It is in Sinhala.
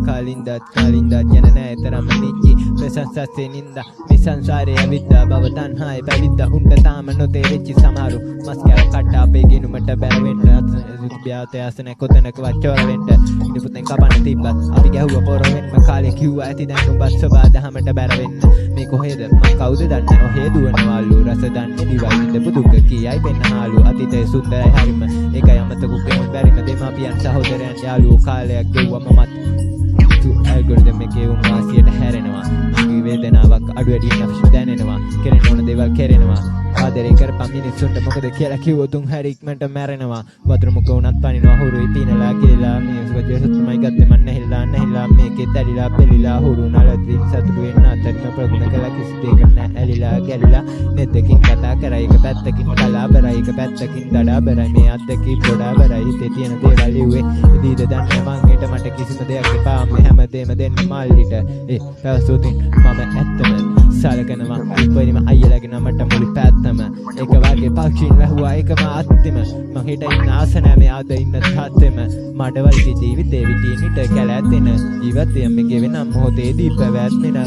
කාලින්දත් යන නෑ තරම නිච්චි ප්‍රසංසස්සේ නින්දා මේ සංසාරේ ඇවිද්දා බව තණ්හායි පැවිද්දා හුන්ට තාම නොතේරිච්ච සමහරු මස් කැල කට අපේ ගිනුමට බැරවෙන්න රුපියාත යසන කොතනක වචවර වෙන්න ඉනිපුතෙන් කපන්න තිබ්බත් අපි ගැහුව පොර වෙන්න කාලේ කිව්වා ඇති දැන් උඹත් සබා දහමට බැරවෙන්න මේ කොහෙද මං කවුද දන්නේ ඔහේ දුවනවලු රස දන්නේ දිවයි ඉඳපු දුක කියයි පෙන්නහලු අතීතයේ සුන්දරයි හරිම ඒකයි අමතකුකෙම බැරිම දෙමාපියන් සහෝදරයන් යාළුවෝ කාලයක් ගෙව්වම මත් ඇල්ගොරිතම් එකේ වුණ වාසියට හැරෙනවා වේදනාවක් අඩු වැඩි නැවසු දැනෙනවා කෙරෙන්න ඕන දේවල් කෙරෙනවා ආදරේ කරපම් මිනිස්සුන්ට මොකද කියලා කිව්වොත් උන් හැරි ඉක්මනට මැරෙනවා වතුර මුක උනත් පනිනවා හුරුයි පීනලා කියලා මේ සුවජ සතුමයි ගත්තේ මන් නැහිලා මේකේ තැලිලා පෙලිලා හුරු නලද්දී සතුටු වෙන්න අතරින් ප්‍රගුණ කළා කිසි දෙයක් නැහැ ඇලිලා ගැලිලා නෙදකින් කතා කරා එක පැත්තකින් කලාබරයි එක පැත්තකින් දඩාබරයි මේ අද්දකී පොඩාබරයි හිතේ තියෙන දේවල් ලිව්වේ ඉදීද දන්නේ මං හෙට මට කිසිම දෙයක් එපා මේ හැමදේම දෙන්න මල්ලිට පැවසුතින් මම ඇත්තම සලකනවා ඉපරිම අයියලාගේ නමට මුළු පැත්තම එක වගේ පක්ෂීන් වැහුවා එකම අත්තිම මං හිට ඉන්න ආස නැහැ මේ අද ඉන්න තාත්තෙම මඩවල්ගේ ජීවිතේ විදිනිට කැලැතෙන ජීවිතයම ගෙවෙන මොහොතේදී පැවැත්මෙන